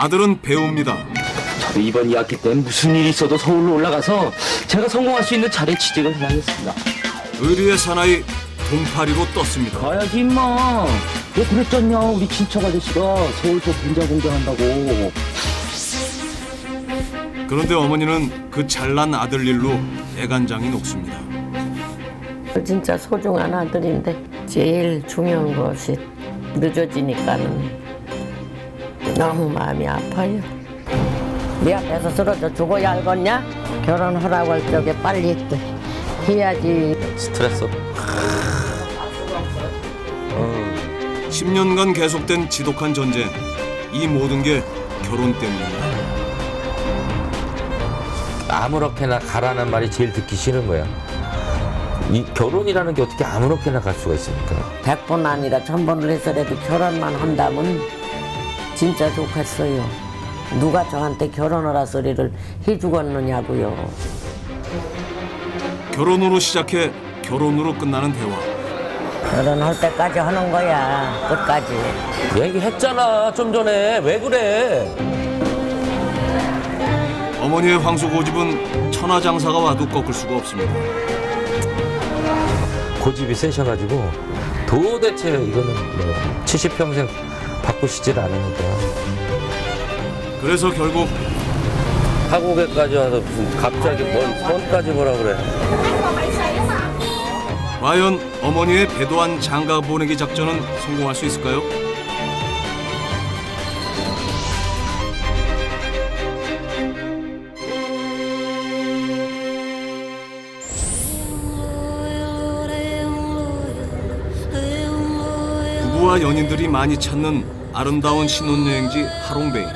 아들은 배우입니다. 저도 이번 2학기 때 무슨 일이 있어도 서울로 올라가서 제가 성공할 수 있는 자리에 취직을 해야겠습니다. 의리의 사나이 동파리로 떴습니다. 가야지 임마. 왜 그랬잖냐 우리 친척 아저씨가 서울서 분자 공장한다고. 그런데 어머니는 그 잘난 아들 일로 애간장이 녹습니다. 진짜 소중한 아들인데 제일 중요한 것이 늦어지니까는 너무 마음이 아파요. 네 앞에서 쓰러져 죽어야 알겠냐? 결혼하라고 할 적에 빨리 해야지. 스트레스. 10년간 계속된 지독한 전쟁. 이 모든 게 결혼 때문입니다. 아무렇게나 가라는 말이 제일 듣기 싫은 거야. 이 결혼이라는 게 어떻게 아무렇게나 갈 수가 있습니까? 100번 아니라 1000번을 해서라도 결혼만 한다면 진짜 좋겠어요. 누가 저한테 결혼하라 소리를 해주겠느냐고요. 결혼으로 시작해 결혼으로 끝나는 대화. 결혼할 때까지 하는 거야. 끝까지. 얘기했잖아 좀 전에. 왜 그래? 어머니의 황소 고집은 천하장사가 와도 꺾을 수가 없습니다. 고집이 세셔가지고 도대체 이거는 뭐 70평생 바꾸시질 않으니까. 그래서 결국 한국에까지 와서 무슨 갑자기 뭔 손까지 뭐라 그래. 과연 어머니의 배도한 장가 보내기 작전은 성공할 수 있을까요? 부부와 연인들이 많이 찾는 아름다운 신혼여행지 하롱베이.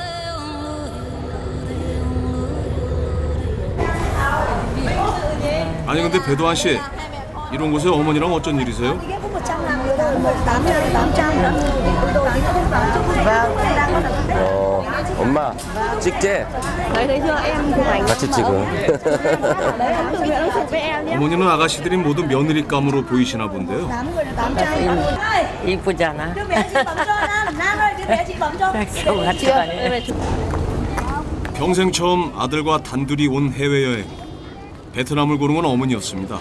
아니 근데 배도한 씨, 이런 곳에 어머니랑 어쩐 일이세요? 엄마 찍재? 같이 찍어. 어머니는 아가씨들이 모두 며느리감으로 보이시나 본데요. 이쁘잖아. 같이 다녀. 평생 처음 아들과 단둘이 온 해외여행. 베트남을 고른 건 어머니였습니다.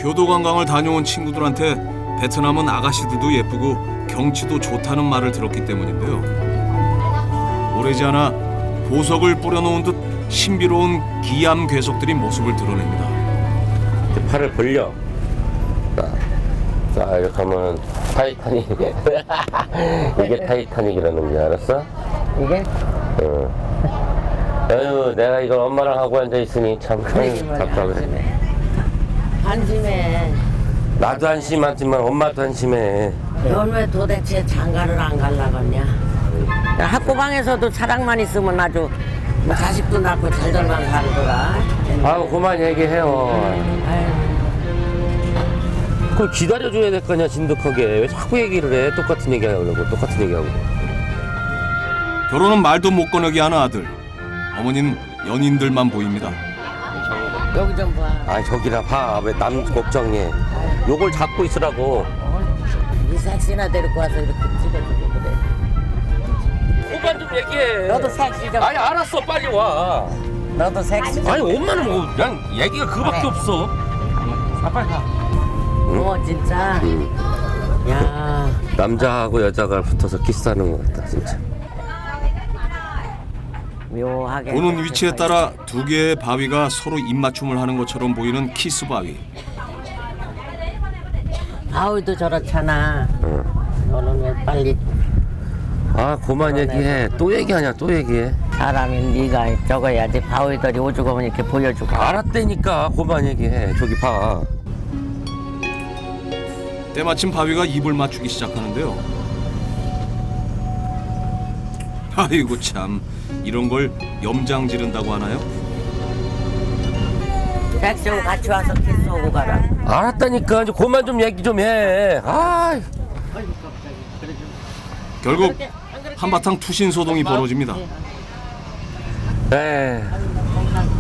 효도 관광을 다녀온 친구들한테 베트남은 아가씨들도 예쁘고 경치도 좋다는 말을 들었기 때문인데요. 오래지 않아 보석을 뿌려놓은 듯 신비로운 기암 괴석들이 모습을 드러냅니다. 팔을 벌려. 자 이렇게 하면 타이타닉. 이게 타이타닉이라는 게 알았어? 이게? 아유 내가 이걸 엄마랑 하고 앉아있으니 참 답답해. 안심해. 나도 한심하지만 엄마도 한심해. 넌 왜 도대체 장가를 안 가려겠냐? 학고방에서도 사랑만 있으면 아주 뭐 자식도 낳고 잘들만 살더라. 아우 그만 얘기해요. 그걸 기다려줘야 될 거냐 진득하게. 왜 자꾸 얘기를 해. 똑같은 얘기 하려고 똑같은 얘기하고. 결혼은 말도 못 꺼내게 하는 아들. 어머니는 연인들만 보입니다. 여기 좀 봐. 아 저기나 봐. 왜 남 걱정해. 요걸 잡고 있으라고. 이 섹시나 데리고 와서 이렇게 찍어주고 그래. 그만 좀 얘기해. 너도 섹시 좀. 아니 알았어 빨리 와. 너도 섹시 좀. 아니 엄마는 뭐 그냥 얘기가 그거밖에 없어. 빨리 가. 진짜. 야. 남자하고 여자가 붙어서 키스하는 것 같다 진짜. 묘하게. 보는 위치에 따라 두 개의 바위가 서로 입맞춤을 하는 것처럼 보이는 키스 바위. 바위도 저렇잖아. 너는 왜 빨리 아 그만 얘기해. 또 얘기하냐 또 얘기해. 사람이 네가 적어야지. 바위들이 오죽하면 이렇게 보여주고. 알았다니까 그만 얘기해. 저기 봐. 때마침 바위가 입을 맞추기 시작하는데요. 아이고 참, 이런 걸 염장 지른다고 하나요? 섹시하고 같이 와서 키스하고 가라. 알았다니까 이제 그만 좀 얘기 좀 해. 아. 결국 한바탕 투신 소동이 벌어집니다. 에이,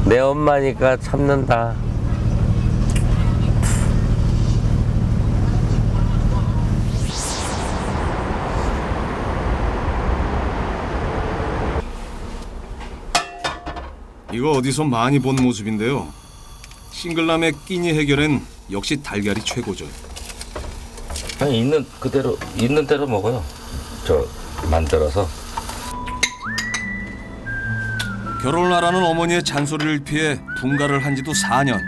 내 엄마니까 참는다. 이거 어디서 많이 본 모습인데요. 싱글남의 끼니 해결엔 역시 달걀이 최고죠. 그냥 있는 대로 먹어요. 저 만들어서. 결혼을 하라는 어머니의 잔소리를 피해 분가를 한 지도 4년.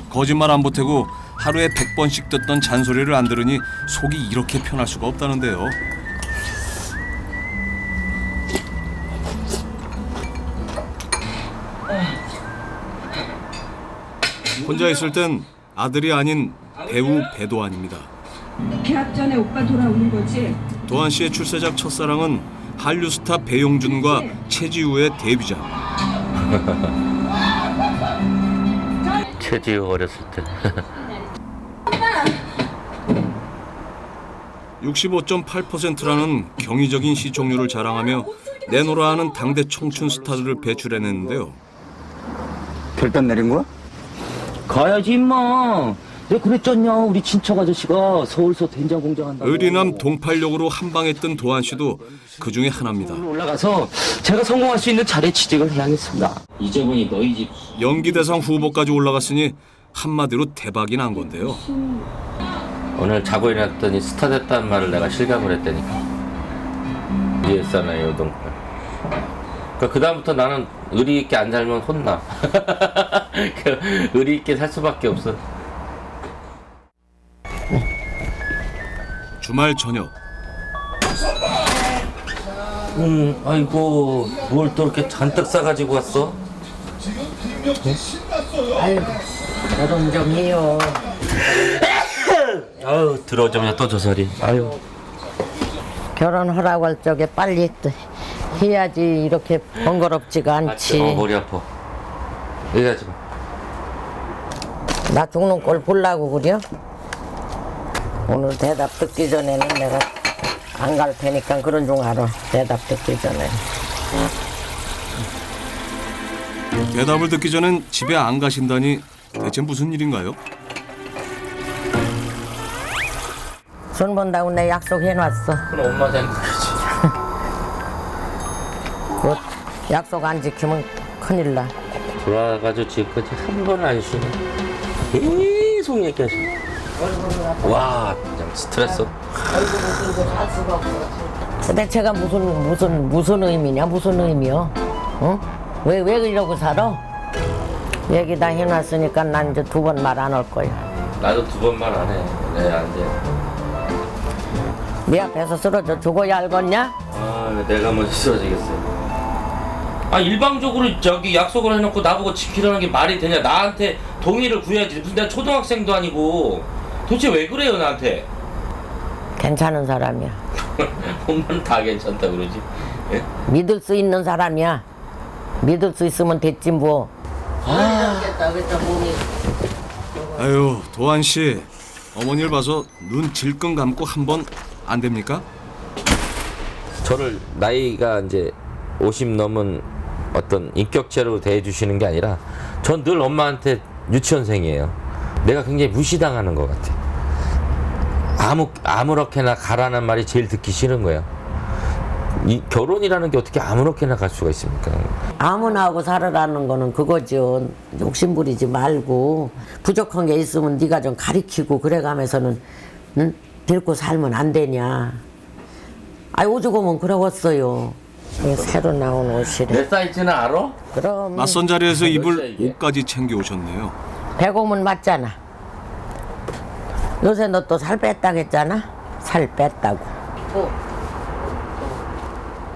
거짓말 안 보태고 하루에 100번씩 듣던 잔소리를 안 들으니 속이 이렇게 편할 수가 없다는데요. 혼자 있을 땐 아들이 아닌 배우 배도환입니다. 계약 전에 오빠 돌아오는 거지? 도한 씨의 출세작 첫사랑은 한류 스타 배용준과 최지우의 데뷔작. 최지우 어렸을 때. 65.8%라는 경이적인 시청률을 자랑하며 내노라 하는 당대 청춘 스타들을 배출해냈는데요. 결단 내린 거야? 가야지 임마. 내가 그랬잖냐. 우리 친척 아저씨가 서울서 된장 공장한다고. 의리남 동팔력으로 한 방에 뜬 도한 씨도 그 중에 하나입니다. 올라가서 제가 성공할 수 있는 자리 취직을 해야겠습니다. 이재문이 너희 집 연기대상 후보까지 올라갔으니 한마디로 대박이 난 건데요. 오늘 자고 일어났더니 스타 됐다는 말을 내가 실감을 했다니까. 이해했잖아요, 요동팔. 그러니까 그다음부터 나는 의리 있게 안 살면 혼나. 의리 있게 살 수밖에 없어. 주말 저녁 아이고, 뭘 또 이렇게 잔뜩 싸가지고 왔어? 아유, 결혼 좀 해요. 아유, 들어오자마자 또 저 소리. 아유. 결혼하라고 할 적에 빨리 해야지 이렇게 번거롭지가 않지. 머리 아파. 얘기하지 마. 나 죽는 꼴 보려고 그려? 오늘 대답 듣기 전에는 내가 안 갈 테니까 그런 줄 알아. 대답 듣기 전에. 대답을 듣기 전엔 집에 안 가신다니 대체 무슨 일인가요? 손 본다고 내 약속해놨어. 그럼 엄마 생각이지. 그 약속 안 지키면 큰일 나. 돌아가지고 지금까지 한 번 안 쉬네. 계속 얘기하셔. 와, 그냥 스트레스. 근데 제가 무슨 의미냐? 무슨 의미요? 어? 왜 이러고 살아? 얘기 다 해놨으니까 난 이제 두 번 말 안 할 거야. 나도 두 번 말 안 해. 네, 안 돼. 네 앞에서 쓰러져 죽어야 알겠냐? 아, 내가 먼저 쓰러지겠어요. 아, 일방적으로 저기 약속을 해놓고 나보고 지키라는 게 말이 되냐? 나한테 동의를 구해야지. 무슨 내가 초등학생도 아니고. 도대체 왜 그래요, 나한테? 괜찮은 사람이야. 엄마는 다 괜찮다 그러지. 예? 믿을 수 있는 사람이야. 믿을 수 있으면 됐지 뭐. 아유, 도한 씨, 어머니를 봐서 눈 질끈 감고 한 번 안 됩니까? 저를 나이가 이제 50 넘은 어떤 인격체로 대해주시는 게 아니라 전 늘 엄마한테 유치원생이에요. 내가 굉장히 무시당하는 것 같아. 아무렇게나 가라는 말이 제일 듣기 싫은 거야. 이 결혼이라는 게 어떻게 아무렇게나 갈 수가 있습니까? 아무나 하고 살아라는 거는 그거죠. 욕심부리지 말고 부족한 게 있으면 네가 좀 가리키고 그래가면서는 응? 데리고 살면 안 되냐. 아이 오죽하면 그러겠어요. 새로 나온 옷이래. 내 사이즈는 알아? 그럼 낯선 자리에서 입을 이게? 옷까지 챙겨오셨네요. 배고면 맞잖아. 요새 너 또 살 뺐다고 했잖아. 살 뺐다고.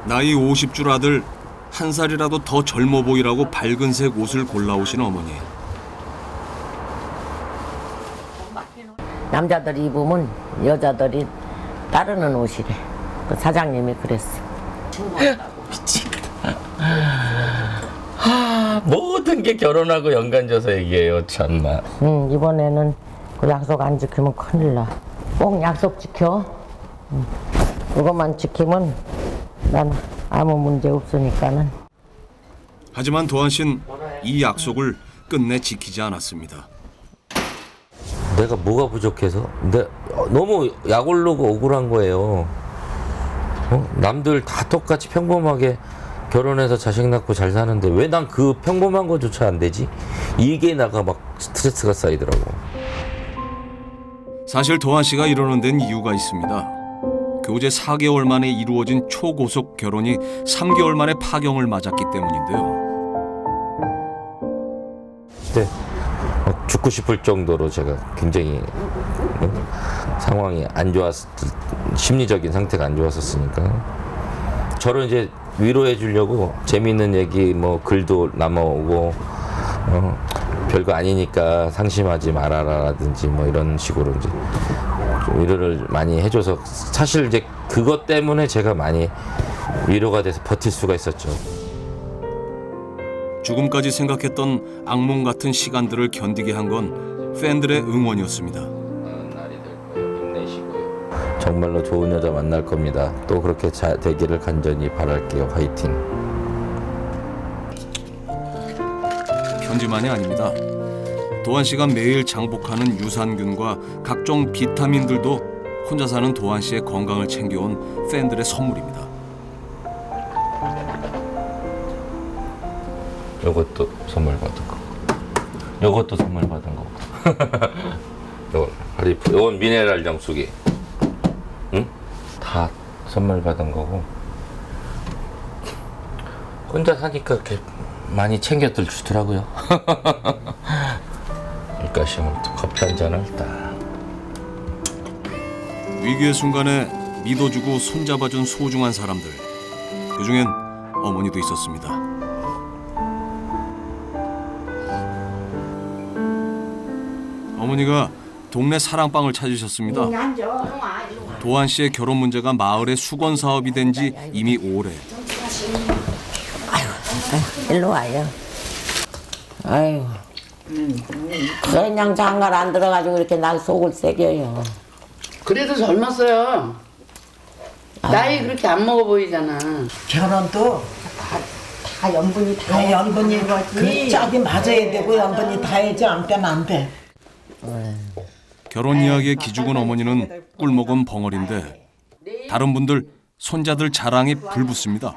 나이 50줄 아들 한 살이라도 더 젊어 보이라고 밝은색 옷을 골라오신 어머니. 남자들이 입으면 여자들이 따르는 옷이래. 그 사장님이 그랬어. 모든 게 결혼하고 연관져서 얘기해요, 참나. 이번에는 그 약속 안 지키면 큰일 나. 꼭 약속 지켜. 그것만 지키면 난 아무 문제 없으니까는. 하지만 도한 씨는 이 약속을 끝내 지키지 않았습니다. 내가 뭐가 부족해서? 너무 약올르고 억울한 거예요. 남들 다 똑같이 평범하게 결혼해서 자식 낳고 잘 사는데 왜 난 그 평범한 거조차 안 되지? 이게 나가 막 스트레스가 쌓이더라고. 사실 도한 씨가 이러는 데는 이유가 있습니다. 교제 4개월 만에 이루어진 초고속 결혼이 3개월 만에 파경을 맞았기 때문인데요. 네. 죽고 싶을 정도로 제가 굉장히 상황이 안 좋았, 심리적인 상태가 안 좋았었으니까 저를 이제 위로해 주려고 재미있는 얘기 뭐 글도 남아오고 별거 아니니까 상심하지 말아라라든지 뭐 이런 식으로 이제 좀 위로를 많이 해줘서 사실 이제 그것 때문에 제가 많이 위로가 돼서 버틸 수가 있었죠. 죽음까지 생각했던 악몽 같은 시간들을 견디게 한 건 팬들의 응원이었습니다. 정말로 좋은 여자 만날 겁니다. 또 그렇게 되기를 간절히 바랄게요. 화이팅. 편지만이 아닙니다. 도한 씨가 매일 장복하는 유산균과 각종 비타민들도 혼자 사는 도한 씨의 건강을 챙겨온 팬들의 선물입니다. 요것도 선물 받은 거. 요것도 선물 받은 거. 요건 미네랄 정수기. 응? 다 선물 받은 거고. 혼자 사니까 이렇게 많이 챙겨들 주더라고요. 그러니까 심을 커피 한 잔을 딱. 위기의 순간에 믿어주고 손잡아준 소중한 사람들. 그중엔 어머니도 있었습니다. 어머니가 동네 사랑방을 찾으셨습니다. 도한 씨의 결혼 문제가 마을의 수건 사업이 된 지 이미 오래. 일로 와요. 아유, 그냥 장가를 안 들어가지고 이렇게 날 속을 새겨요. 그래도 젊었어요. 나이 그렇게 안 먹어 보이잖아. 결혼도 다 연분이 다 연분이 그 짝이 맞아야 되고 연분이 다 해야지 안 되면 안 돼. 결혼 이야기에 기죽은 어머니는 꿀먹은 벙어리인데 다른 분들 손자들 자랑에 불붙습니다.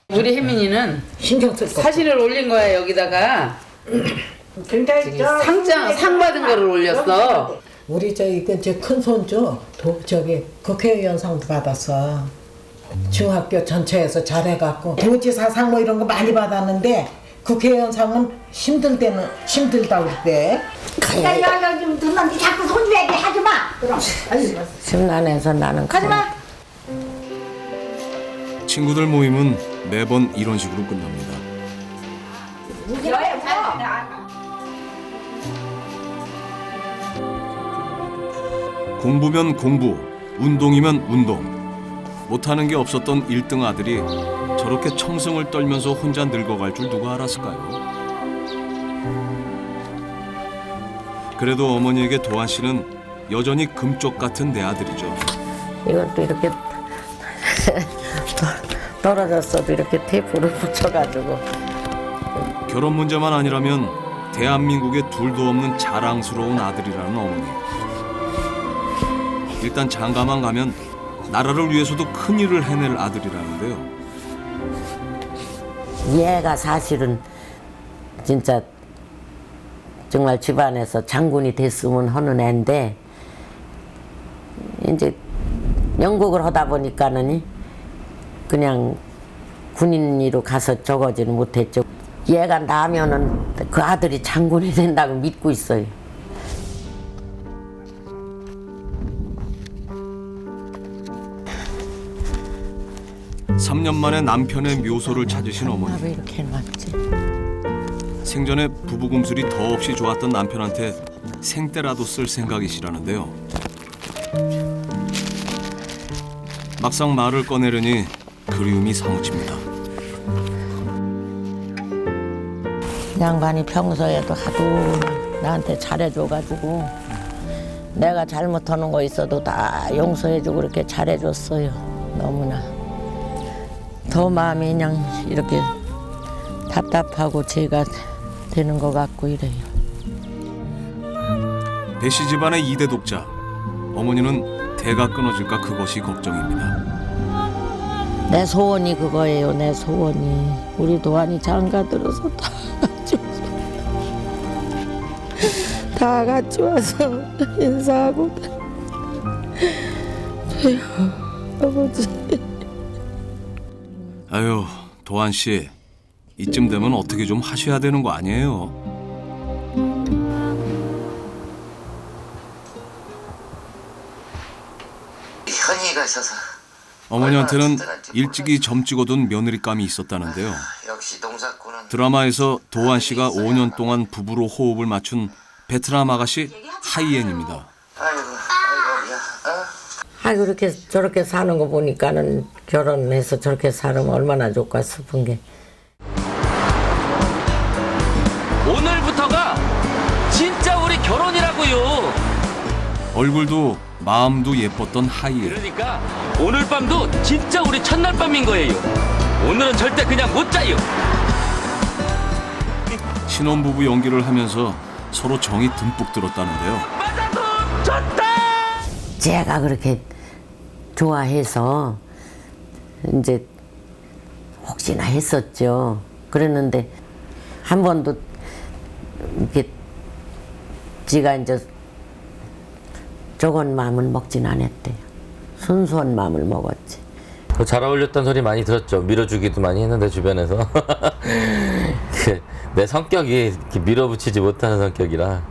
우리 혜민이는 신경 쓸 거. 사진을 올린 거야 여기다가. 근데 상 받은 거를 올렸어. 우리 제 큰 손주 저기 국회의원상도 받았어. 중학교 전체에서 잘해갖고 도지사상 뭐 이런 거 많이 받았는데 국회의원상은 힘들다고 그랬대. 야야야 좀 듣는데 자꾸 손주 얘기 하지 마. 그럼. 심란해서 나는 가지마. 친구들 모임은 매번 이런 식으로 끝납니다. 공부면 공부, 운동이면 운동. 못하는 게 없었던 1등 아들이 저렇게 청승을 떨면서 혼자 늙어갈 줄 누가 알았을까요? 그래도 어머니에게 도한 씨는 여전히 금쪽 같은 내 아들이죠. 이것도 이렇게 떨어졌어도 이렇게 테이프를 붙여가지고. 결혼 문제만 아니라면 대한민국에 둘도 없는 자랑스러운 아들이라는 어머니. 일단 장가만 가면 나라를 위해서도 큰일을 해낼 아들이라는데요. 얘가 사실은 진짜 정말 집안에서 장군이 됐으면 하는 애인데 이제 영국을 하다 보니까는 그냥 군인으로 가서 적어지는 못했죠. 얘가 나면은 그 아들이 장군이 된다고 믿고 있어요. (3년) 만에 남편의 묘소를 찾으신 왜 어머니. 이렇게 해놨지? 생전에 부부금술이 더없이 좋았던 남편한테 생떼라도 쓸 생각이시라는데요. 막상 말을 꺼내려니 그리움이 사무칩니다. 양반이 평소에도 하도 나한테 잘해줘가지고 내가 잘못하는 거 있어도 다 용서해주고 그렇게 잘해줬어요. 너무나. 더 마음이 그냥 이렇게 답답하고 제가 되는 것 같고 이래요. 배씨 집안의 2대 독자. 어머니는 대가 끊어질까 그것이 걱정입니다. 내 소원이 그거예요. 내 소원이 우리 도안이 장가 들어서 다 같이 와서 인사하고 아버지. 아유, 도한 씨, 이쯤 되면 어떻게 좀 하셔야 되는 거 아니에요? 현이가 있어서 어머니한테는 일찍이 점 찍어둔 며느리감이 있었다는데요. 역시 농사꾼은 드라마에서 도한 씨가 5년 동안 부부로 호흡을 맞춘 베트남 아가씨 하이엔입니다. 아이고 야 아이고 이렇게 저렇게 사는 거 보니까는 결혼해서 저렇게 살면 얼마나 좋을까 싶은 게. 오늘부터가 진짜 우리 결혼이라고요. 얼굴도 마음도 예뻤던 하이엔. 그러니까 오늘 밤도 진짜 우리 첫날 밤인 거예요. 오늘은 절대 그냥 못 자요. 신혼부부 연기를 하면서 서로 정이 듬뿍 들었다는데요. 맞아도 좋다. 제가 그렇게 좋아해서 이제 혹시나 했었죠. 그랬는데 한 번도 이렇게 지가 이제 저건 마음을 먹진 않았대요. 순수한 마음을 먹었지. 잘 어울렸던 소리 많이 들었죠. 밀어주기도 많이 했는데 주변에서 내 성격이 이렇게 밀어붙이지 못하는 성격이라.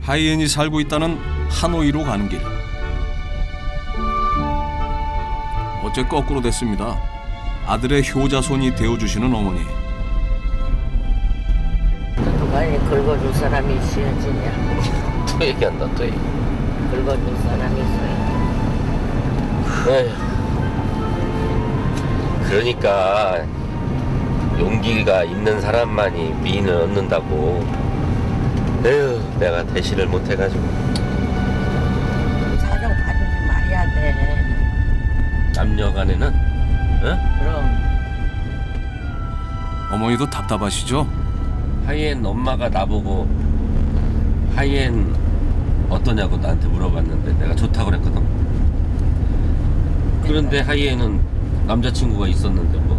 하이엔이 살고 있다는 하노이로 가는 길. 어째 거꾸로 됐습니다. 아들의 효자손이 되어주시는 어머니. 누가 긁어줄 사람이 있어야지냐. 또 얘기한다 또 얘기. 긁어줄 사람이 있어야지. 에휴. 그러니까 용기가 있는 사람만이 미인을 얻는다고. 에휴, 내가 대신을 못해가지고. 사정 봐주지 말아야 돼. 남녀간에는 응? 그럼. 어머니도 답답하시죠? 하이엔 엄마가 나보고 하이엔 어떠냐고 나한테 물어봤는데 내가 좋다고 그랬거든. 그런데 하이엔은 남자친구가 있었는데 뭐.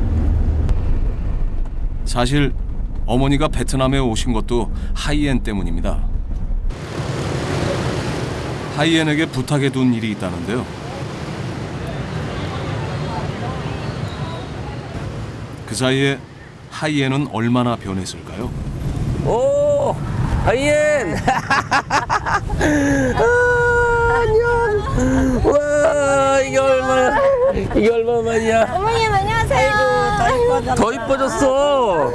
사실 어머니가 베트남에 오신 것도 하이엔 때문입니다. 하이엔에게 부탁해둔 일이 있다는데요. 그 사이에 하이엔은 얼마나 변했을까요? 오, 하이엔. 안녕. 와, 이게 얼마만이야? 어머님 안녕하세요. 더 이뻐졌어.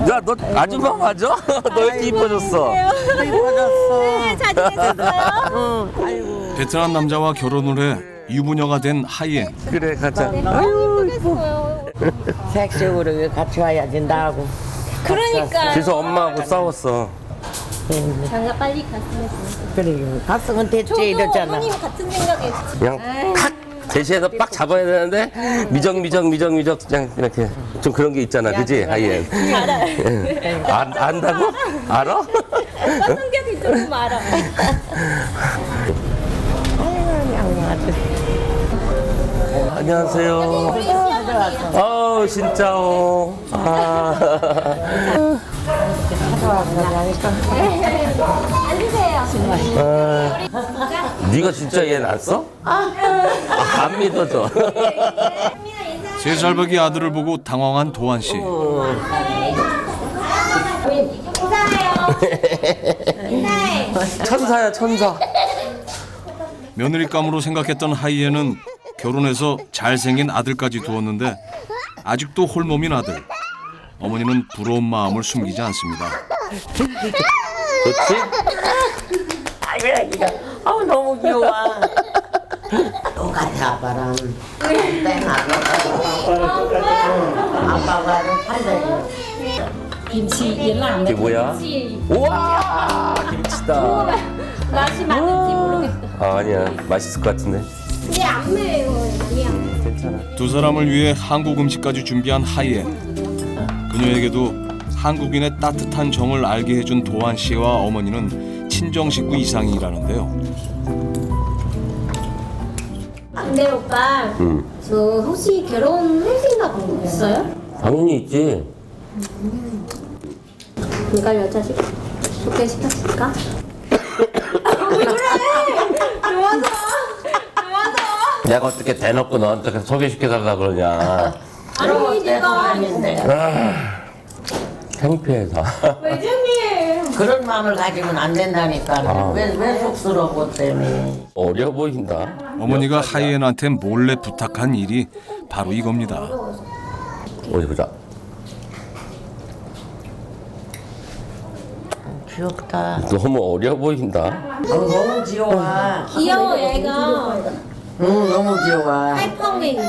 야, 너 아줌마 맞아? 너 이렇게 이뻐졌어. 네, 잘 지내셨어요? 베트남 남자와 결혼을 해 유부녀가 된 하이엔. 그래, 가자. 아유 이쁘겠어요. 색색으로 같이 와야지 나하고. 그러니까. 그래서 엄마하고 싸웠어. 장가 빨리 갔으면 좋겠어요. 그래 갔으면 됐지 저도 이러잖아. 어머님 같은 생각이에요. 그냥 탁 대시해서 빡 잡아야 되는데 미적 그냥 이렇게 좀 그런 게 있잖아, 그지 하이엔? 알아요. 안다고? 알아? 오빠 성격이 조금 알아. 안녕하세요. 우리 시어머니예요. 아우 진짜오. 앉으세요. 네가 진짜 얘 낳았어? 안 믿어져. 3살박이 아들을 보고 당황한 도한 씨. 인사해요. 천사야 천사. 며느리감으로 생각했던 하이엔은 결혼해서 잘생긴 아들까지 두었는데 아직도 홀몸인 아들. 어머니는 부러운 마음을 숨기지 않습니다. 좋지? 아우 너무 귀여워. 똑같이 아빠랑 아빠가 판단이. 이게 뭐야? 우와 김치다. 맛이 맞는지 모르겠어. 아 아니야 맛있을 것 같은데. 근데 안 매워요. 아니야. 괜찮아. 두 사람을 위해 한국 음식까지 준비한 하이엔. 그녀에게도 한국인의 따뜻한 정을 알게 해준 도한 씨와 어머니는 친정 식구 이상이라는데요. 근데 오빠, 저 혹시 결혼할 생각 있어요? 당연히 있지. 내가 여자 소개시켰을까? 내가 어떻게 대놓고 너한테 소개시켜달라 그러냐. 그런 때도 아닌데. 창피해서. 회장님. 그런 마음을 가지면 안 된다니까. 왜 쑥스러워 때문에. 어려 보인다. 어머니가 하이엔한테 몰래 부탁한 일이 바로 이겁니다. 어디 보자. 귀엽다. 너무 어려 보인다. 너무 귀여워. 귀여워, 얘가. 응, 너무 귀여워. 하이퍼게 있어요.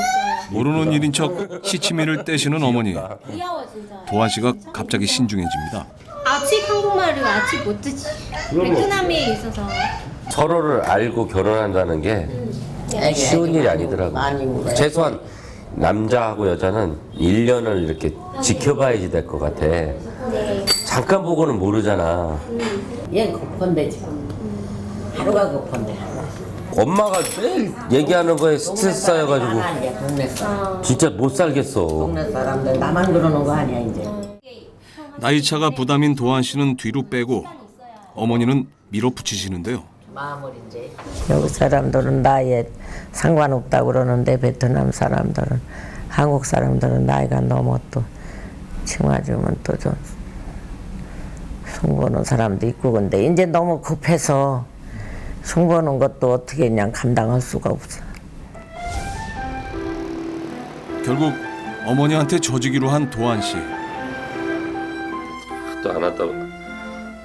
모르는 일인 척 시치미를 떼시는 어머니. 귀여워, 진짜. 도한 씨가 갑자기 신중해집니다. 아직 한국말을 아직 못 듣지. 베트남에 있어서. 서로를 알고 결혼한다는 게 쉬운 일이 아니더라고. 많이 울어요. 최소한 남자하고 여자는 1년을 이렇게 지켜봐야지 될 것 같아. 잠깐 보고는 모르잖아. 얘 급한데 지금. 하루가 급한데. 엄마가 매일 얘기하는 거에 스트레스 쌓여가지고 이제 동네 사람. 진짜 못 살겠어. 동네 사람들 나만 그러는 거 아니야 이제. 나이차가 부담인 도한 씨는 뒤로 빼고 어머니는 밀어붙이시는데요. 마음을 이제. 여기 사람들은 나이에 상관없다고 그러는데 베트남 사람들은 한국 사람들은 나이가 너무 또 칭화주면 또 좀 송보는 사람도 있고 근데 이제 너무 급해서 송보는 것도 어떻게 그냥 감당할 수가 없어. 결국 어머니한테 져지기로 한 도한 씨. 또 안 왔다.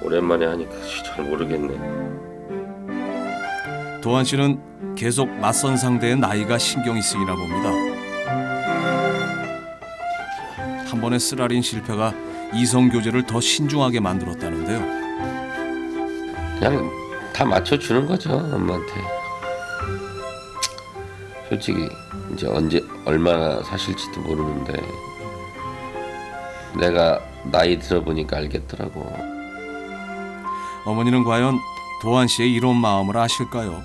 오랜만에 하니까 잘 모르겠네. 도한 씨는 계속 맞선 상대의 나이가 신경이 쓰이나 봅니다. 한 번의 쓰라린 실패가 이성 교제를 더 신중하게 만들었다는데요. 그냥 다 맞춰주는 거죠, 엄마한테. 솔직히 이제 언제 얼마나 사실지도 모르는데 내가 나이 들어보니까 알겠더라고. 어머니는 과연 도한 씨의 이런 마음을 아실까요?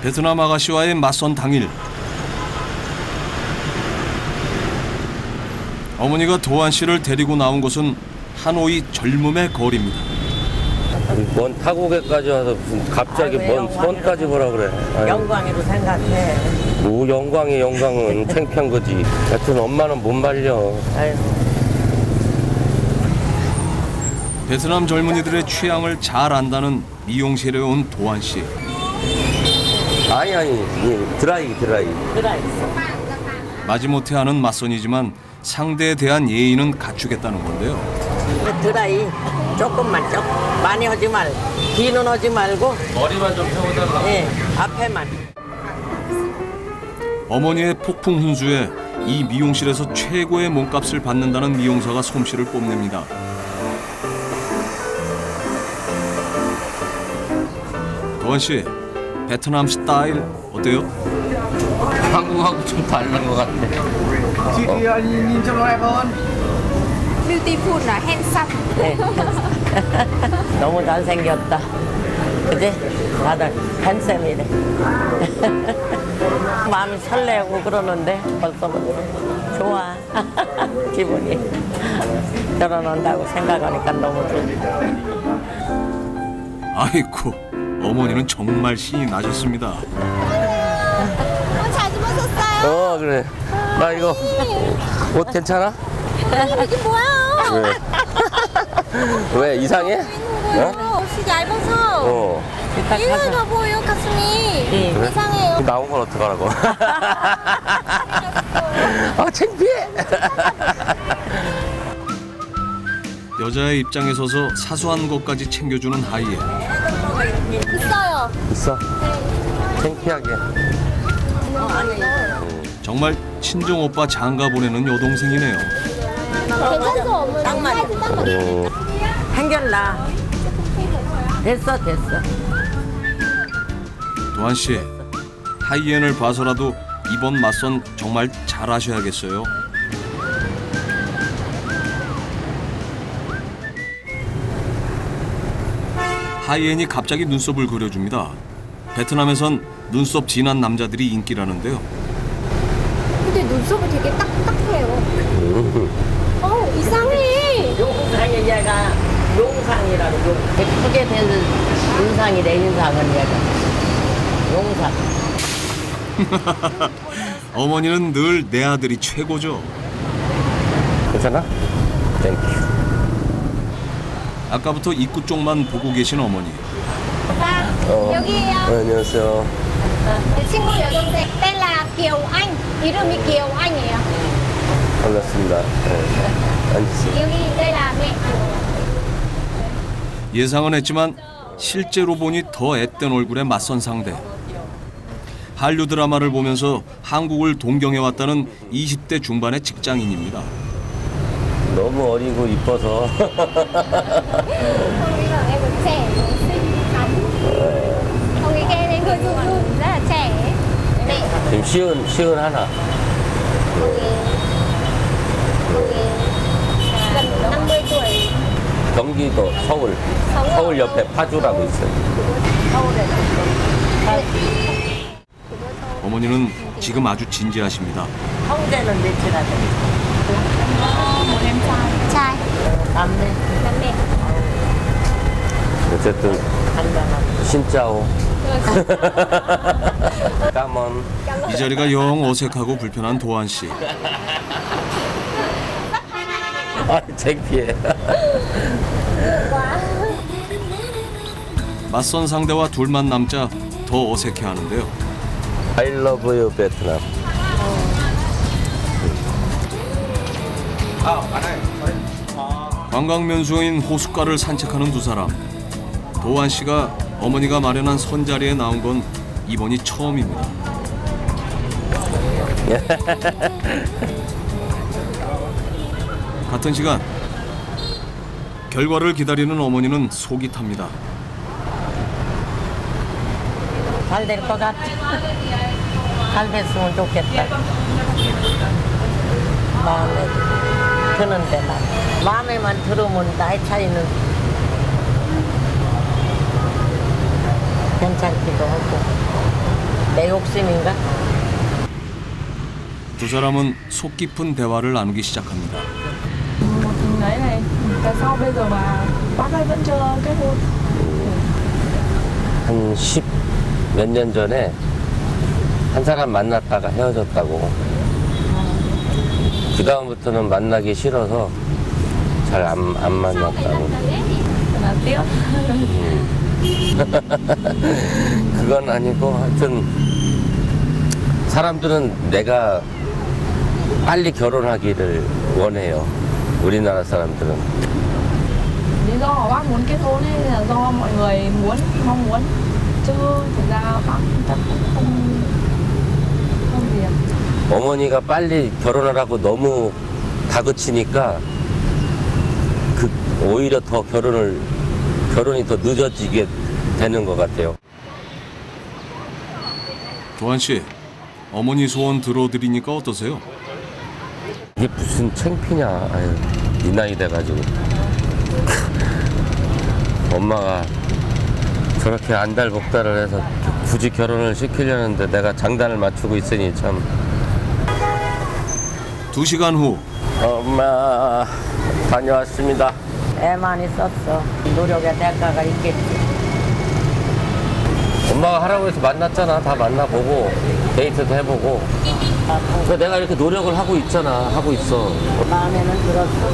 베트남 아가씨와의 맞선 당일, 어머니가 도한 씨를 데리고 나온 곳은 하노이 젊음의 거리입니다. 먼 타국에까지 와서 무슨 갑자기 먼 선까지 보라 그래. 아유, 영광이로 생각해. 뭐 영광은 창피한 거지. 하여튼 엄마는 못 말려. 아유. 베트남 젊은이들의 취향을 잘 안다는 미용실에 온 도한 씨. 아니 드라이. 들어 있어. 마지못해 하는 맞선이지만 상대에 대한 예의는 갖추겠다는 건데요. 드라이 조금만 많이 하지 말고 뒤는 하지 말고 머리만 좀 펴달라. 예 앞에만. 어머니의 폭풍 훈수에 이 미용실에서 최고의 몸값을 받는다는 미용사가 솜씨를 뽐냅니다. 도한 씨, 베트남 스타일 어때요? 한국하고 좀 다른 것 같아. 뷰티풀 나 핸섬. 네. 너무 잘생겼다. 그지? 다들 핸섬이래. 마음이 설레고 그러는데 벌써부터 좋아. 기분이. 결혼한다고 생각하니까 너무 좋다. 아이쿠, 어머니는 정말 신이 나셨습니다. 자주 벗었어요? 그래. 나 이거 옷 괜찮아? 이게 뭐야? 왜 이상해? 옷이 얇아서 어. 이상해 보여 가슴이. 그래? 이상해요. 나온 건 어떡하라고? 아 창피해. 여자의 입장에 서서 사소한 것까지 챙겨주는 하이엔. 있어요. 있어. 창피하게. 정말 친정 오빠 장가 보내는 여동생이네요. 괜찮죠 어머니? 딱 맞아. 한결나. 됐어. 도한 씨, 하이엔을 봐서라도 이번 맞선 정말 잘하셔야겠어요. 하이엔이 갑자기 눈썹을 그려줍니다. 베트남에선 눈썹 진한 남자들이 인기라는데요. 근데 눈썹이 되게 딱딱해요. 이상해. 용상이 얘가 용상이라고 예쁘게 된 인상이래. 인상은 얘가 용상. 어머니는 늘 내 아들이 최고죠. 괜찮아? 땡큐. 아까부터 입구 쪽만 보고 계신 어머니. 여기에요. 안녕하세요. 친구 여동생 tên là Kiều Anh. 이름이 Kiều Anh이에요. 반갑습니다. 앉으세요. 여기 đây là mẹ. 예상은 했지만 실제로 보니 더 앳된 얼굴의 맞선 상대. 한류 드라마를 보면서 한국을 동경해왔다는 20대 중반의 직장인입니다. 너무 어리고 이뻐서. Không nghĩ là em vẫn trẻ, vẫn xinh xắn. Không nghĩ em nên hơi run run, rất là trẻ. Mẹ. 지금 시은 하나. Gần 50 tuổi. 경기도 서울. 서울 옆에 파주라고 있어요. 어머니는 지금 아주 진지하십니다. 형제는 몇이나 돼? Một em trai. 남매. Mẹ. 어쨌든 한명하고. 신짜오. 까먼. 이 자리가 영 어색하고 불편한 도한 씨. 아, 창피해. 맞선 상대와 둘만 남자 더 어색해하는데요. I love you, 베트남. 관광명소인 호숫가를 산책하는 두 사람. 도한 씨가 어머니가 마련한 선자리에 나온 건 이번이 처음입니다. 같은 시간 결과를 기다리는 어머니는 속이 탑니다. 잘 될 것 같아. 잘 됐으면 좋겠다. 마음에 드는데 나 마음에만 들으면 나이 차이는 괜찮기도 하고 내 욕심인가? 두 사람은 속 깊은 대화를 나누기 시작합니다. Đấy này, tại sao bây giờ mà bác ấy vẫn chưa kết hôn? 한 10 몇 년 전에 한 사람 만났다가 헤어졌다고. 그 다음부터는 만나기 싫어서 잘 안 만났다고. Là tiếc. 그건 아니고 하여튼 사람들은 내가 빨리 결혼하기를 원해요. 우리나라 사람들은. Lý do mà bác muốn kết hôn ấy là do mọi người muốn, mong muốn. Chứ thực ra bác chắc cũng không gì ạ. 어머니가 빨리 결혼을 하고 너무 다그치니까 오히려 더 결혼이 더 늦어지게 되는 것 같아요. 도한 씨, 어머니 소원 들어드리니까 어떠세요? 이게 무슨 창피냐. 아유, 이 나이 돼가지고. 엄마가 저렇게 안달복달을 해서 굳이 결혼을 시키려는데 내가 장단을 맞추고 있으니 참. 2시간 후 엄마 다녀왔습니다. 애 많이 썼어. 노력의 대가가 있겠지. 엄마가 하라고 해서 만났잖아. 다 만나보고 데이트도 해보고. 그러니까 내가 이렇게 노력을 하고 있잖아. 하고 있어. 마음에는 들었어.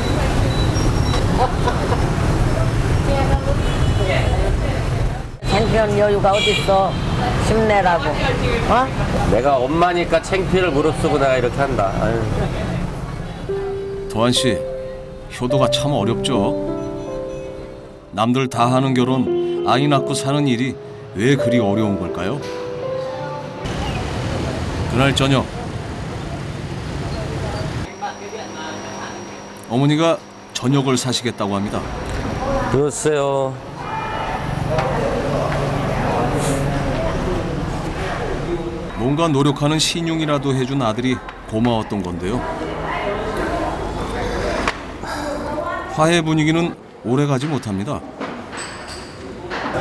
창피한 여유가 어딨어. 힘내라고. 어? 내가 엄마니까 창피를 무릅쓰고 내가 이렇게 한다. 아유. 도한 씨, 효도가 참 어렵죠. 남들 다 하는 결혼, 아이 낳고 사는 일이 왜 그리 어려운 걸까요? 그날 저녁 어머니가 저녁을 사시겠다고 합니다. 들었어요. 뭔가 노력하는 신용이라도 해준 아들이 고마웠던 건데요. 화해 분위기는 오래가지 못합니다.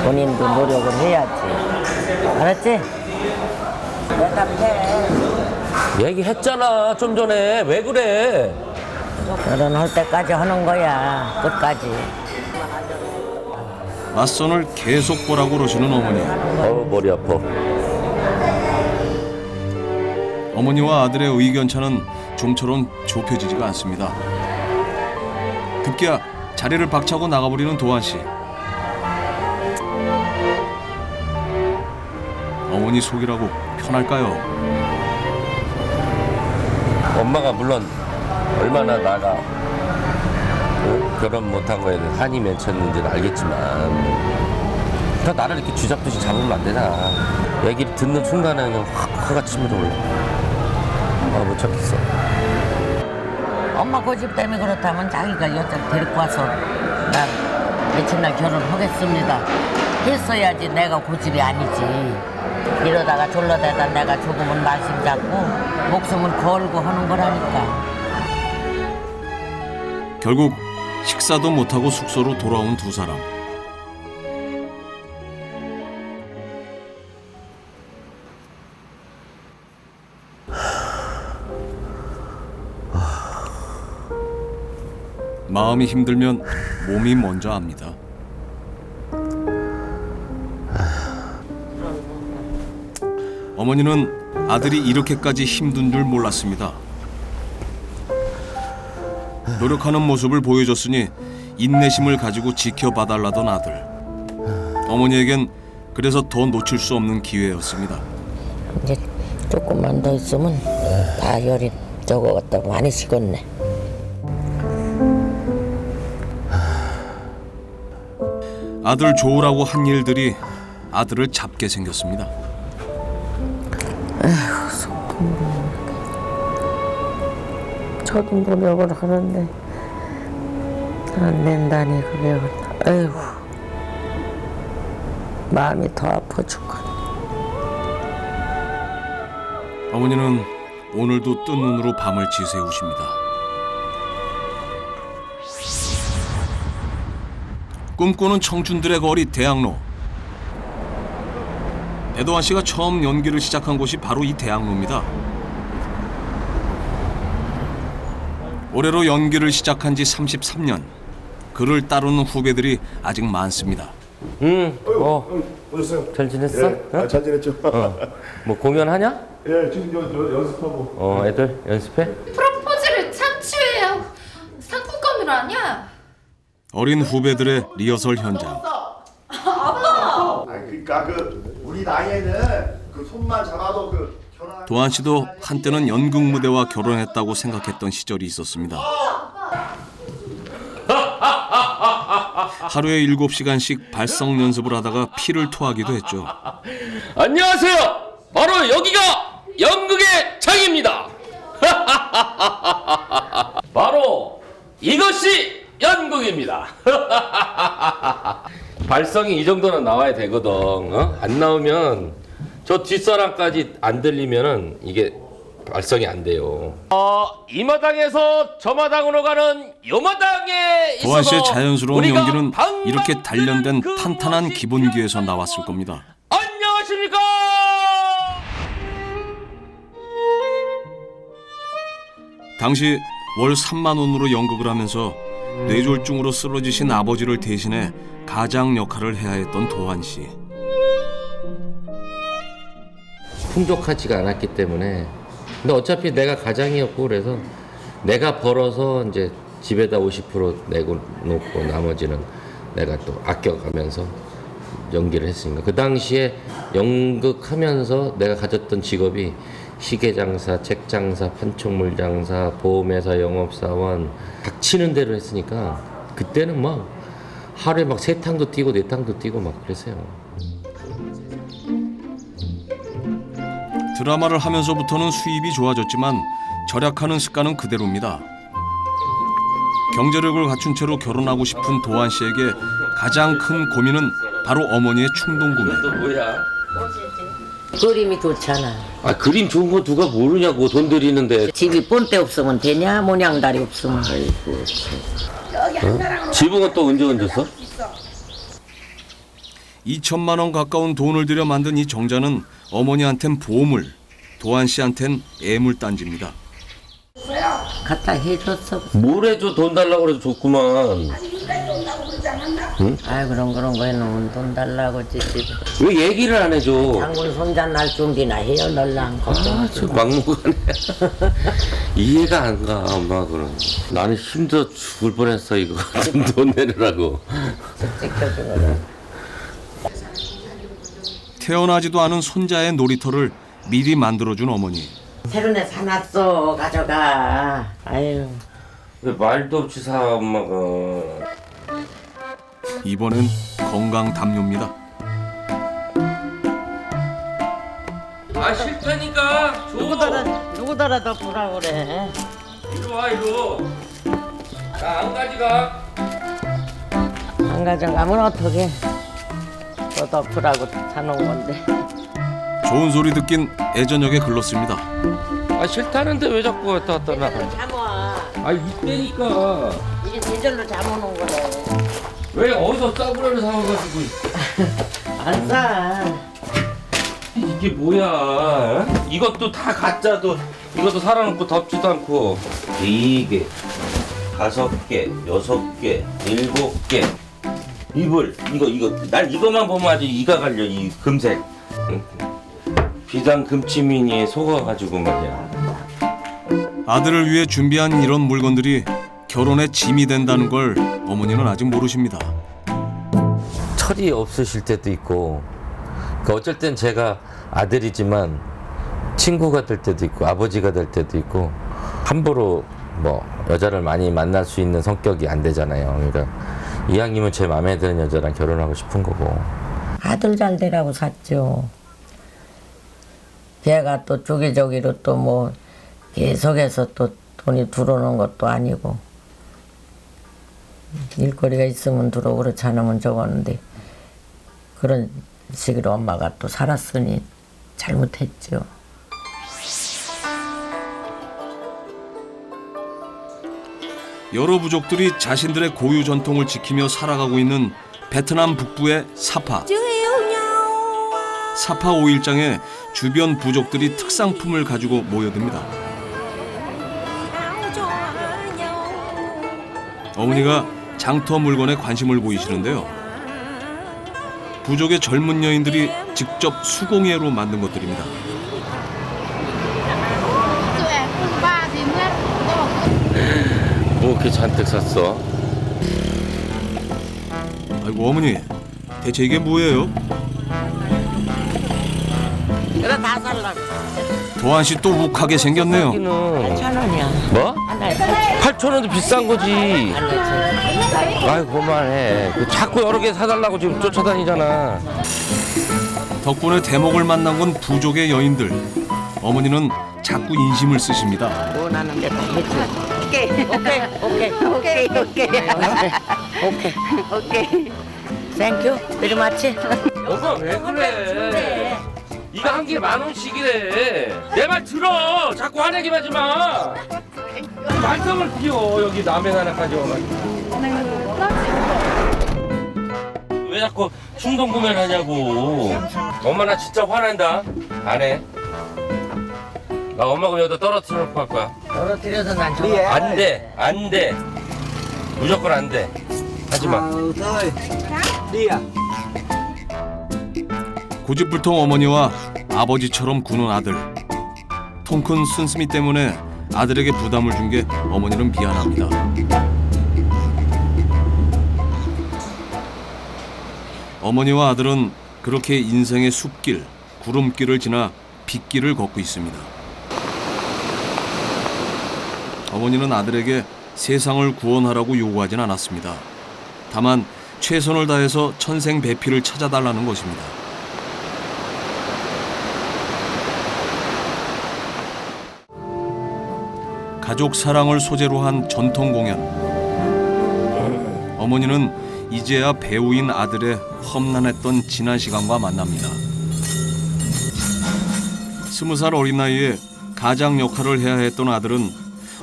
본인도 노력을 해야지. 알았지? 대답해. 얘기했잖아 좀 전에. 왜 그래? 결혼할 때까지 하는 거야. 끝까지. 맞선을 계속 보라고 그러시는 어머니. 머리 아파. 어머니와 아들의 의견차는 좀처럼 좁혀지지가 않습니다. 급기야 자리를 박차고 나가버리는 도한 씨. 어머니 속이라고 편할까요? 엄마가 물론 얼마나 나가 결혼 못한 거에 대해 한이 맺혔는지는 알겠지만 다 나를 이렇게 쥐잡듯이 잡으면 안 되잖아. 얘기를 듣는 순간에 그냥 확 화가 치밀어 올라. 못 참겠어. 엄마 고집 때문에 그렇다면 자기가 여자를 데리고 와서 나 며칠 날 결혼하겠습니다 했어야지. 내가 고집이 아니지. 이러다가 졸라대다 내가 조금은 말씀 잡고 목숨을 걸고 하는 거라니까. 결국 식사도 못하고 숙소로 돌아온 두 사람. 마음이 힘들면 몸이 먼저 압니다. 어머니는 아들이 이렇게까지 힘든 줄 몰랐습니다. 노력하는 모습을 보여줬으니 인내심을 가지고 지켜봐달라던 아들. 어머니에겐 그래서 더 놓칠 수 없는 기회였습니다. 이제 조금만 더 있으면 다 열이 저거 갖다 많이 식었네. 아들 좋으라고 한 일들이 아들을 잡게 생겼습니다. 에휴, 속금으로. 저도 노력을 하는데 안 된다니 그게. 에휴, 마음이 더 아파 죽겠네. 어머니는 오늘도 뜬 눈으로 밤을 지새우십니다. 꿈꾸는 청춘들의 거리 대학로. 애도환 씨가 처음 연기를 시작한 곳이 바로 이 대학로입니다. 올해로 연기를 시작한 지 33년. 그를 따르는 후배들이 아직 많습니다. 오셨어요? 잘 지냈어? 예, 잘 지냈죠? 뭐 공연하냐? 예, 지금 연습하고. 애들 연습해? 프로포즈를 참치회요. 상품권으로 하냐? 어린 후배들의 리허설 현장. 그러니까 우리 나이에는 손만 잡아도 결혼. 도한 씨도 한때는 연극 무대와 결혼했다고 생각했던 시절이 있었습니다. 하루에 7시간씩 발성 연습을 하다가 피를 토하기도 했죠. 안녕하세요. 바로 여기가 연극의 장입니다. 바로 이것이 연극입니다. 발성이 이 정도는 나와야 되거든. 안 나오면 저 뒷사람까지 안 들리면은 이게 발성이 안 돼요. 이 마당에서 저 마당으로 가는 요 마당에 있어서 도한 씨의 자연스러운 우리가 연기는 방방 이렇게 단련된 뜨는 탄탄한 그곳이 기본기에서 나왔을 겁니다. 안녕하십니까? 당시 월 3만 원으로 연극을 하면서 뇌졸중으로 쓰러지신 아버지를 대신해 가장 역할을 해야 했던 도한 씨. 풍족하지가 않았기 때문에. 근데 어차피 내가 가장이었고 그래서 내가 벌어서 이제 집에다 50% 내고 놓고 나머지는 내가 또 아껴가면서 연기를 했으니까. 그 당시에 연극하면서 내가 가졌던 직업이 시계장사, 책장사, 판촉물 장사, 보험회사 영업사원 닥치는 대로 했으니까 그때는 막 하루에 막 3탕도 뛰고 4탕도 뛰고 막 그랬어요. 드라마를 하면서부터는 수입이 좋아졌지만 절약하는 습관은 그대로입니다. 경제력을 갖춘 채로 결혼하고 싶은 도한 씨에게 가장 큰 고민은 바로 어머니의 충동구매. 또 뭐야? 그림이 좋잖아. 아, 그림 좋은 거 누가 모르냐고. 돈 들이는데. 집이 본때 없으면 되냐? 모냥다리 없으면. 아이고. 지붕은 또 언제 얹었어? 2천만 원 가까운 돈을 들여 만든 이 정자는 어머니한텐 보물, 도한 씨한텐 애물단지입니다. 갖다 해줬어. 뭘 해줘? 돈 달라고 그래도 좋구만. 응? 아이 그런 거에는 돈 달라고 찌찌. 왜 얘기를 안 해줘? 장군 손자 날 준비나 해요. 널랑 걱정하지 마. 막무가내. 이해가 안 가, 엄마 그럼. 나는 힘들어 죽을 뻔했어 이거. 좀 돈 내느라고. 태어나지도 않은 손자의 놀이터를 미리 만들어준 어머니. 새로네 사놨어. 가져가. 아유. 왜 말도 없이 사, 엄마가. 이번엔 건강 담요입니다. 아 싫다니까. 줘. 누구더라도 보라 그래. 이리 와 이리. 나 안 가져가. 안 가져가면 어떡해. 또 덮으라고 사놓은 건데. 좋은 소리 듣긴 애저녁에 글렀습니다. 아 싫다는데 왜 자꾸 왔다 갔다 나. 잠아. 아 이때니까. 이게 제절로 잠아놓은 거래. 왜 어디서 싸구려를 사와가지고. 안 싸. 이게 뭐야? 이것도 다 가짜도. 이것도 살아놓고 덮지도 않고. 2개, 5개, 6개, 7개. 이불 이거 난 이거만 보면 아주 이가 갈려. 이 금색. 응? 비단 금치미니에 속아가지고 말이야. 아들을 위해 준비한 이런 물건들이 결혼의 짐이 된다는 걸 어머니는 아직 모르십니다. 철이 없으실 때도 있고, 그러니까 어쩔 땐 제가 아들이지만 친구가 될 때도 있고 아버지가 될 때도 있고, 함부로 뭐 여자를 많이 만날 수 있는 성격이 안 되잖아요. 그러니까 이왕이면 제 마음에 드는 여자랑 결혼하고 싶은 거고. 아들 잘 되라고 샀죠. 걔가 또 주기적으로 또 뭐 계속해서 또 돈이 들어오는 것도 아니고, 일거리가 있으면 들어오고 그렇지 않으면 적었는데, 그런 식으로 엄마가 또 살았으니 잘못했죠. 여러 부족들이 자신들의 고유 전통을 지키며 살아가고 있는 베트남 북부의 사파. 사파 5일장에 주변 부족들이 특상품을 가지고 모여듭니다. 어머니가 장터 물건에 관심을 보이시는데요. 부족의 젊은 여인들이 직접 수공예로 만든 것들입니다. 뭐 이렇게 잔뜩 샀어? 아이고 어머니, 대체 이게 뭐예요? 그래 다 살라고. 도한 씨 또 욱하게 생겼네요. 8,000원이야. 뭐? 하나에 8,000원도 비싼 거지. 8,000원. 아이 그만해. 자꾸 여러 개 사달라고 지금 쫓아다니잖아. 덕분에 대목을 만난 건 부족의 여인들. 어머니는 자꾸 인심을 쓰십니다. 원하는 대로 해줘. 오케이. 땡큐. very much. 엄마 왜 그래? 이거 한 개 10,000원씩이래. 내 말 들어. 자꾸 화내기만 하지 마. 말썽을 피워. 여기 라면 하나까지 와가지고. 왜 자꾸 충동 구매를 하냐고. 엄마 나 진짜 화낸다. 안 해. 나 엄마가 여기다 떨어뜨려 놓고 할 거야. 떨어뜨려서 난 저거. 안 돼. 안 돼. 무조건 안 돼. 하지 마. 고집불통 어머니와 아버지처럼 구는 아들. 통 큰 순수미 때문에 아들에게 부담을 준 게 어머니는 미안합니다. 어머니와 아들은 그렇게 인생의 숲길, 구름길을 지나 빗길을 걷고 있습니다. 어머니는 아들에게 세상을 구원하라고 요구하진 않았습니다. 다만 최선을 다해서 천생배필을 찾아달라는 것입니다. 가족 사랑을 소재로 한 전통 공연. 어머니는 이제야 배우인 아들의 험난했던 지난 시간과 만납니다. 20살 어린 나이에 가장 역할을 해야 했던 아들은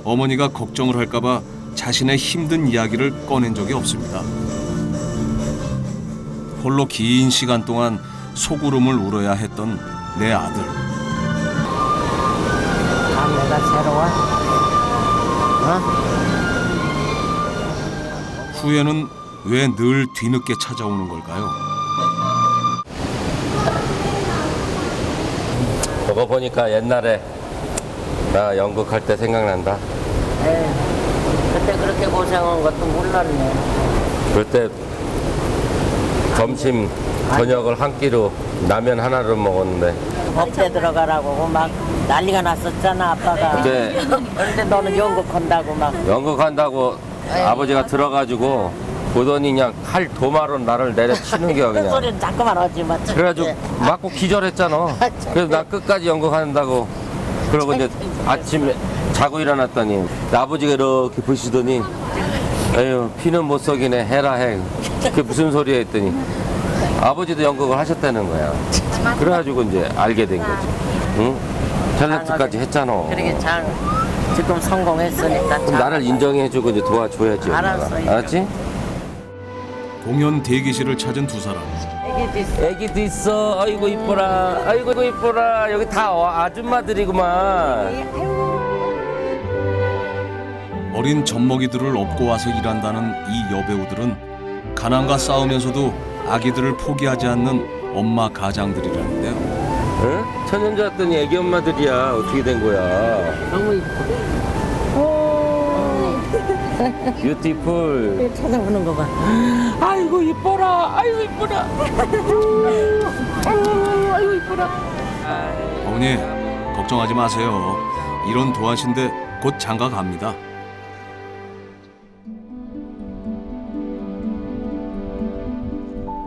어머니가 걱정을 할까봐 자신의 힘든 이야기를 꺼낸 적이 없습니다. 홀로 긴 시간 동안 소구름을 울어야 했던 내 아들. 내가 새로워? 후회는 왜 늘 뒤늦게 찾아오는 걸까요? 저거 보니까 옛날에 나 연극할 때 생각난다. 에이, 그때 그렇게 고생한 것도 몰랐네. 그럴 때 점심 저녁을 한 끼로 라면 하나를 먹었는데 법대 들어가라고 막 난리가 났었잖아 아빠가. 근데 그런데 너는 연극한다고 막. 연극한다고 아버지가 들어가지고 보더니 그냥 칼 도마로 나를 내려치는 게 그 그냥. 소리는 자꾸만 하지 마. 그래가지고 맞고 기절했잖아. 그래서 나 끝까지 연극한다고. 그러고 이제 아침에 자고 일어났더니 아버지가 이렇게 보시더니 에휴 피는 못 속이네 해라 해. 그게 무슨 소리야 했더니 아버지도 연극을 하셨다는 거야. 그래가지고 이제 알게 된 거지. 응? 탤런트까지 했잖아. 그러게 지금 성공했으니까. 그럼 나를 인정해주고 이제 도와줘야지. 알았어, 엄마가. 인정. 알았지? 공연 대기실을 찾은 두 사람. 애기도 있어. 아이고 이뻐라. 아이고 이뻐라. 여기 다 아줌마들이구만. 어린 젖먹이들을 업고 와서 일한다는 이 여배우들은 가난과 싸우면서도 아기들을 포기하지 않는 엄마 가장들이라는데요. 응? 천연자 왔더니 애기 엄마들이야. 어떻게 된 거야? 너무 이쁘네. 뷰티풀. 찾아보는 거 봐. 아이고 이뻐라. 아이고 이뻐라. 아이고 이뻐라. 어머니 걱정하지 마세요. 이런 도화신데 곧 장가 갑니다.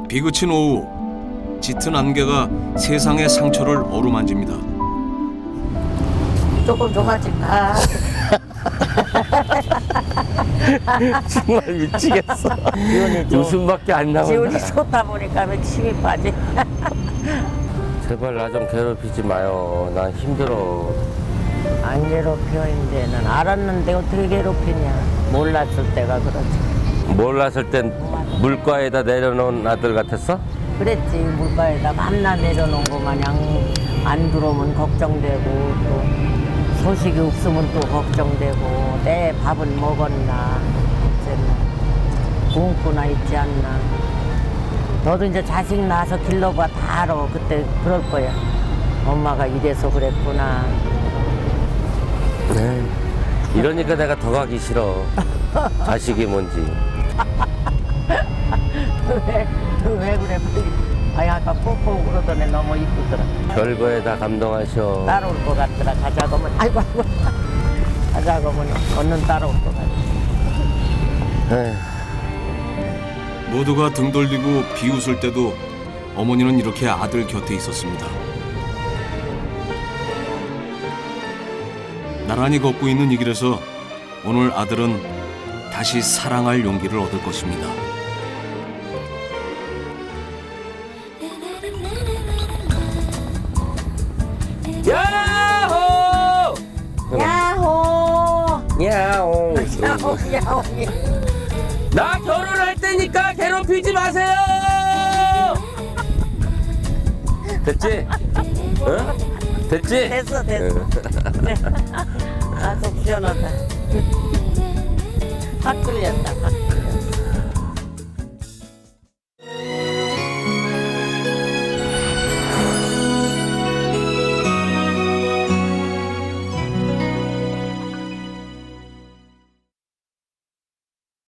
비그친 오후 짙은 안개가 세상의 상처를 어루만집니다. 조금 좋아질까? 정말 미치겠어. 웃음밖에 안 나온다. 기운이 좋다 보니까 침이 빠지. 제발 나 좀 괴롭히지 마요. 난 힘들어. 안 괴롭혀 이제는. 알았는데 어떻게 괴롭히냐. 몰랐을 때가 그렇지. 몰랐을 땐 물가에다 내려놓은 아들 같았어? 그랬지. 물가에다 밤낮 내려놓은 거 마냥 안 들어오면 걱정되고 또 소식이 없으면 또 걱정되고 내 밥은 먹었나 이제는 굶고나 있지 않나. 너도 이제 자식 낳아서 길러봐 다 알아. 그때 그럴 거야. 엄마가 이래서 그랬구나. 네. 이러니까 내가 더 가기 싫어. 자식이 뭔지. 왜 그래 빨리. 아이 아까 뽀뽀 그러더니 너무 이쁘더라. 별거에 다 감동하셔. 따라올 것 같더라. 가자고 하면 아이고 가자고 하면 얼른 따라올 것 같아. 에휴. 모두가 등 돌리고 비웃을 때도 어머니는 이렇게 아들 곁에 있었습니다. 나란히 걷고 있는 이 길에서 오늘 아들은 다시 사랑할 용기를 얻을 것입니다. 야호! 야호! 야옹. 야호 야호. 나 결혼할 테니까 괴롭히지 마세요. 됐지? 응? 됐지? 됐어. 그래. 아 속 시원하다. 확 끓였다. 확 끓였다.